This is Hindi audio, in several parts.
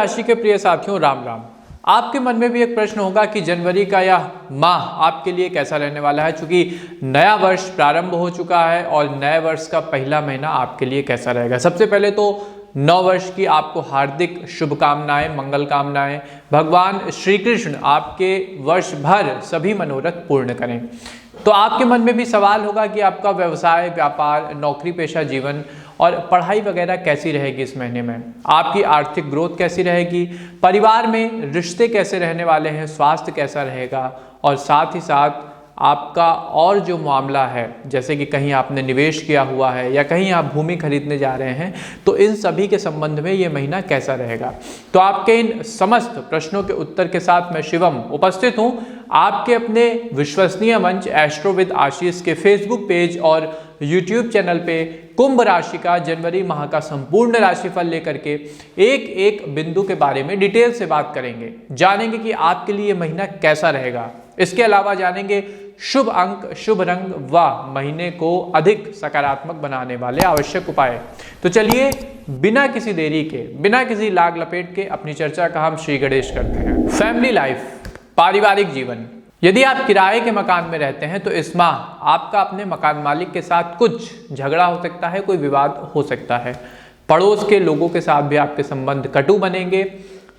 राशि के प्रिय साथियों, राम राम। आपके मन में भी एक प्रश्न होगा कि जनवरी का यह माह आपके लिए कैसा रहने वाला है, क्योंकि नया वर्ष प्रारंभ हो चुका है और नए वर्ष का पहला महीना आपके लिए कैसा रहेगा। सबसे पहले तो नव वर्ष की आपको हार्दिक शुभकामनाएं, मंगल कामनाएं। भगवान श्री कृष्ण आपके वर्ष भर सभी मनोरथ पूर्ण करें। तो आपके मन में भी सवाल होगा कि आपका व्यवसाय, व्यापार, नौकरी पेशा जीवन और पढ़ाई वगैरह कैसी रहेगी इस महीने में, आपकी आर्थिक ग्रोथ कैसी रहेगी, परिवार में रिश्ते कैसे रहने वाले हैं, स्वास्थ्य कैसा रहेगा, और साथ ही साथ आपका और जो मामला है, जैसे कि कहीं आपने निवेश किया हुआ है या कहीं आप भूमि खरीदने जा रहे हैं, तो इन सभी के संबंध में ये महीना कैसा रहेगा। तो आपके इन समस्त प्रश्नों के उत्तर के साथ मैं शिवम उपस्थित हूं आपके अपने विश्वसनीय मंच एस्ट्रोविद आशीष के फेसबुक पेज और यूट्यूब चैनल पे कुंभ राशि का जनवरी माह का संपूर्ण राशिफल लेकर के एक एक बिंदु के बारे में डिटेल से बात करेंगे, जानेंगे कि आपके लिए महीना कैसा रहेगा। इसके अलावा जानेंगे शुभ अंक, शुभ रंग व महीने को अधिक सकारात्मक बनाने वाले आवश्यक उपाय। तो चलिए बिना किसी देरी के, बिना किसी लाग लपेट के अपनी चर्चा का हम श्री गणेश करते हैं। फैमिली लाइफ, पारिवारिक जीवन। यदि आप किराए के मकान में रहते हैं तो इस माह आपका अपने मकान मालिक के साथ कुछ झगड़ा हो सकता है, कोई विवाद हो सकता है। पड़ोस के लोगों के साथ भी आपके संबंध कटु बनेंगे।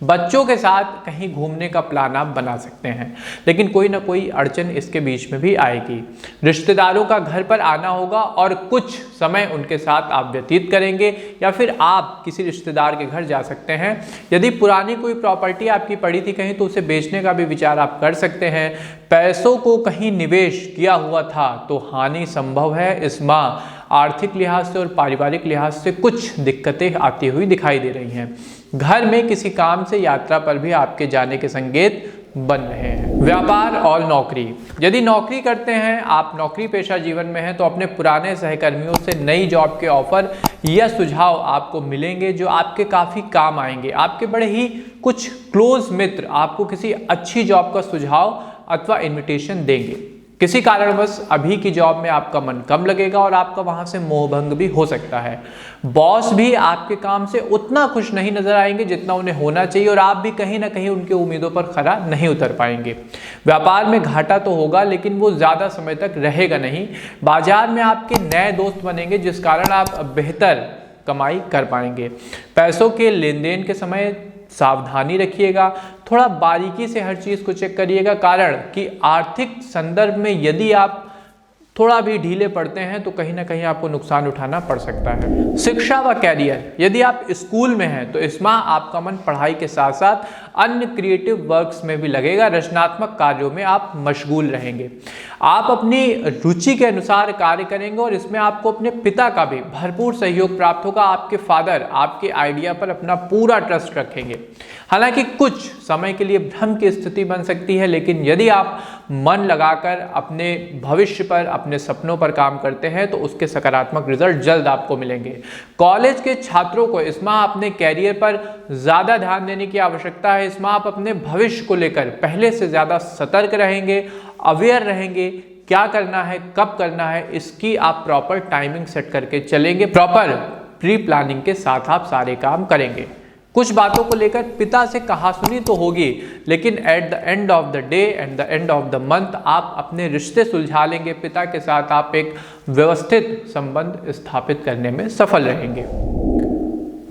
बच्चों के साथ कहीं घूमने का प्लान आप बना सकते हैं, लेकिन कोई ना कोई अड़चन इसके बीच में भी आएगी। रिश्तेदारों का घर पर आना होगा और कुछ समय उनके साथ आप व्यतीत करेंगे, या फिर आप किसी रिश्तेदार के घर जा सकते हैं। यदि पुरानी कोई प्रॉपर्टी आपकी पड़ी थी कहीं, तो उसे बेचने का भी विचार आप कर सकते हैं। पैसों को कहीं निवेश किया हुआ था तो हानि संभव है। इस माह आर्थिक लिहाज से और पारिवारिक लिहाज से कुछ दिक्कतें आती हुई दिखाई दे रही हैं। घर में किसी काम से यात्रा पर भी आपके जाने के संकेत बन रहे हैं। व्यापार और नौकरी। यदि नौकरी करते हैं, आप नौकरी पेशा जीवन में हैं, तो अपने पुराने सहकर्मियों से नई जॉब के ऑफर या सुझाव आपको मिलेंगे जो आपके काफ़ी काम आएंगे। आपके बड़े ही कुछ क्लोज मित्र आपको किसी अच्छी जॉब का सुझाव अथवा इन्विटेशन देंगे। किसी कारणवश अभी की जॉब में आपका मन कम लगेगा और आपका वहां से मोहभंग भी हो सकता है। बॉस भी आपके काम से उतना खुश नहीं नजर आएंगे जितना उन्हें होना चाहिए, और आप भी कहीं ना कहीं उनकी उम्मीदों पर खरा नहीं उतर पाएंगे। व्यापार में घाटा तो होगा, लेकिन वो ज्यादा समय तक रहेगा नहीं। बाजार में आपके नए दोस्त बनेंगे, जिस कारण आप बेहतर कमाई कर पाएंगे। पैसों के लेन देन के समय सावधानी रखिएगा, थोड़ा बारीकी से हर चीज को चेक करिएगा, कारण कि आर्थिक संदर्भ में यदि आप थोड़ा भी ढीले पड़ते हैं तो कहीं ना कहीं आपको नुकसान उठाना पड़ सकता है। शिक्षा व कैरियर। यदि आप स्कूल में हैं तो इस माह आपका मन पढ़ाई के साथ साथ अन्य क्रिएटिव वर्क्स में भी लगेगा। रचनात्मक कार्यों में आप मशगूल रहेंगे। आप अपनी रुचि के अनुसार कार्य करेंगे और इसमें आपको अपने पिता का भी भरपूर सहयोग प्राप्त होगा। आपके फादर आपके आइडिया पर अपना पूरा ट्रस्ट रखेंगे। हालांकि कुछ समय के लिए भ्रम की स्थिति बन सकती है, लेकिन यदि आप मन लगाकर अपने भविष्य पर, अपने सपनों पर काम करते हैं तो उसके सकारात्मक रिजल्ट जल्द आपको मिलेंगे। कॉलेज के छात्रों को इस माह अपने कैरियर पर ज्यादा ध्यान देने की आवश्यकता है। इस माह आप अपने भविष्य को लेकर पहले से ज्यादा सतर्क रहेंगे, अवेयर रहेंगे। क्या करना है, कब करना है, इसकी आप प्रॉपर टाइमिंग सेट करके चलेंगे। प्रॉपर प्री प्लानिंग के साथ आप सारे काम करेंगे। कुछ बातों को लेकर पिता से कहासुनी तो होगी, लेकिन at the end of the day and the end of the month आप अपने रिश्ते सुलझा लेंगे। पिता के साथ आप एक व्यवस्थित संबंध स्थापित करने में सफल रहेंगे।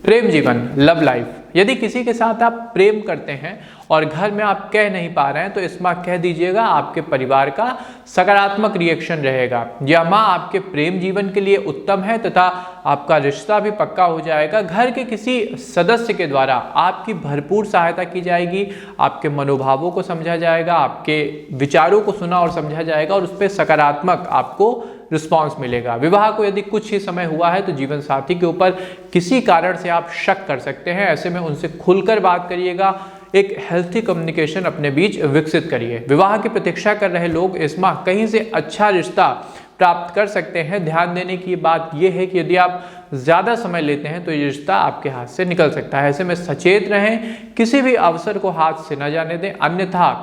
प्रेम जीवन, लव लाइफ। यदि किसी के साथ आप प्रेम करते हैं और घर में आप कह नहीं पा रहे हैं, तो इस माह कह दीजिएगा। आपके परिवार का सकारात्मक रिएक्शन रहेगा। यह माह आपके प्रेम जीवन के लिए उत्तम है तथा आपका रिश्ता भी पक्का हो जाएगा। घर के किसी सदस्य के द्वारा आपकी भरपूर सहायता की जाएगी। आपके मनोभावों को समझा जाएगा, आपके विचारों को सुना और समझा जाएगा और उस पर सकारात्मक आपको रिस्पॉन्स मिलेगा। विवाह को यदि कुछ ही समय हुआ है तो जीवन साथी के ऊपर किसी कारण से आप शक कर सकते हैं। ऐसे में उनसे खुलकर बात करिएगा। एक हेल्थी कम्युनिकेशन अपने बीच विकसित करिए। विवाह की प्रतीक्षा कर रहे लोग इस माह कहीं से अच्छा रिश्ता प्राप्त कर सकते हैं। ध्यान देने की बात यह है कि यदि आप ज्यादा समय लेते हैं तो ये रिश्ता आपके हाथ से निकल सकता है। ऐसे में सचेत रहें, किसी भी अवसर को हाथ से न जाने दें, अन्यथा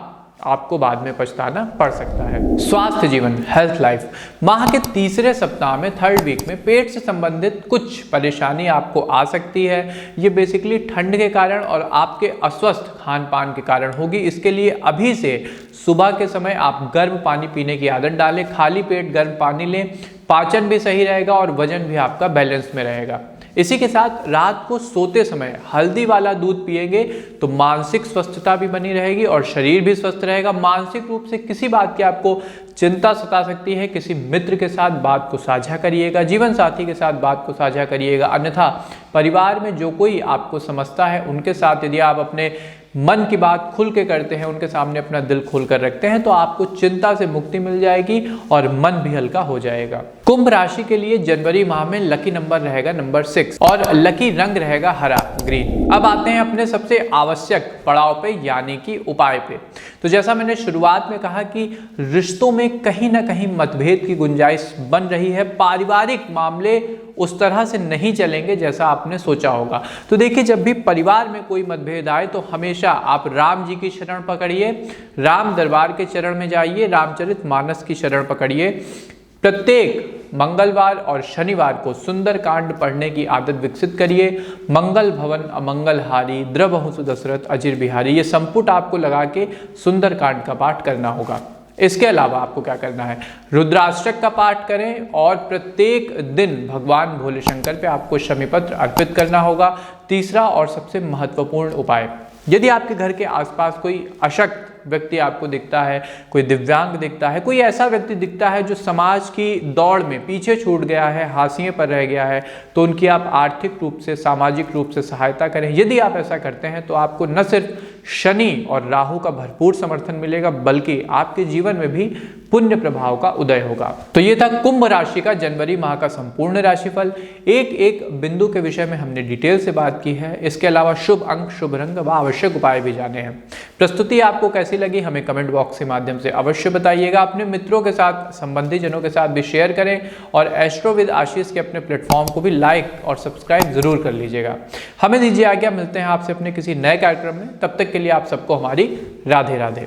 आपको बाद में पछताना पड़ सकता है। स्वास्थ्य जीवन, हेल्थ लाइफ, माह के तीसरे सप्ताह में, 3rd वीक में पेट से संबंधित कुछ परेशानी आपको आ सकती है। ये बेसिकली ठंड के कारण और आपके अस्वस्थ खान पान के कारण होगी। इसके लिए अभी से सुबह के समय आप गर्म पानी पीने की आदत डालें, खाली पेट गर्म पानी लें, पाचन भी सही रहेगा और वजन भी आपका बैलेंस में रहेगा। इसी के साथ रात को सोते समय हल्दी वाला दूध पिएंगे तो मानसिक स्वस्थता भी बनी रहेगी और शरीर भी स्वस्थ रहेगा। मानसिक रूप से किसी बात की आपको चिंता सता सकती है, किसी मित्र के साथ बात को साझा करिएगा, जीवन साथी के साथ बात को साझा करिएगा। अन्यथा परिवार में जो कोई आपको समझता है उनके साथ यदि आप अपने मन की बात खुल के करते हैं, उनके सामने अपना दिल खोल कर रखते हैं, तो आपको चिंता से मुक्ति मिल जाएगी और मन भी हल्का हो जाएगा। कुंभ राशि के लिए जनवरी माह में लकी नंबर रहेगा नंबर 6 और लकी रंग रहेगा हरा, ग्रीन। अब आते हैं अपने सबसे आवश्यक पड़ाव पे, यानी कि उपाय पे। तो जैसा मैंने शुरुआत में कहा कि रिश्तों में कहीं ना कहीं मतभेद की गुंजाइश बन रही है, पारिवारिक मामले उस तरह से नहीं चलेंगे जैसा आपने सोचा होगा। तो देखिए, जब भी परिवार में कोई मतभेद आए तो हमेशा आप राम जी की शरण पकड़िए, राम दरबार के चरण में जाइए, रामचरितमानस की शरण पकड़िए। प्रत्येक मंगलवार और शनिवार को सुंदरकांड पढ़ने की आदत विकसित करिए। मंगल भवन अमंगल हारी, द्रवहु सुदशरथ अजिर बिहारी, ये संपुट आपको लगा के सुंदरकांड का पाठ करना होगा। इसके अलावा आपको क्या करना है, रुद्राष्टक का पाठ करें और प्रत्येक दिन भगवान भोले शंकर पे आपको शमी पत्र अर्पित करना होगा। तीसरा और सबसे महत्वपूर्ण उपाय, यदि आपके घर के आसपास कोई अशक्त व्यक्ति आपको दिखता है, कोई दिव्यांग दिखता है, कोई ऐसा व्यक्ति दिखता है जो समाज की दौड़ में पीछे छूट गया है, हाशिए पर रह गया है, तो उनकी आप आर्थिक रूप से, सामाजिक रूप से सहायता करें। यदि आप ऐसा करते हैं तो आपको न सिर्फ शनि और राहु का भरपूर समर्थन मिलेगा, बल्कि आपके जीवन में भी पुण्य प्रभाव का उदय होगा। तो ये था कुंभ राशि का जनवरी माह का संपूर्ण राशिफल। एक एक बिंदु के विषय में हमने डिटेल से बात की है। इसके अलावा शुभ अंक, शुभ रंग व आवश्यक उपाय भी जाने हैं। प्रस्तुति आपको कैसी लगी हमें कमेंट बॉक्स के माध्यम से अवश्य बताइएगा। अपने मित्रों के साथ, संबंधी जनों के साथ भी शेयर करें और एस्ट्रो विद आशीष के अपने प्लेटफॉर्म को भी लाइक और सब्सक्राइब जरूर कर लीजिएगा। हमें दीजिए आज्ञा, मिलते हैं आपसे अपने किसी नए कार्यक्रम में। तब तक के लिए आप सबको हमारी राधे राधे।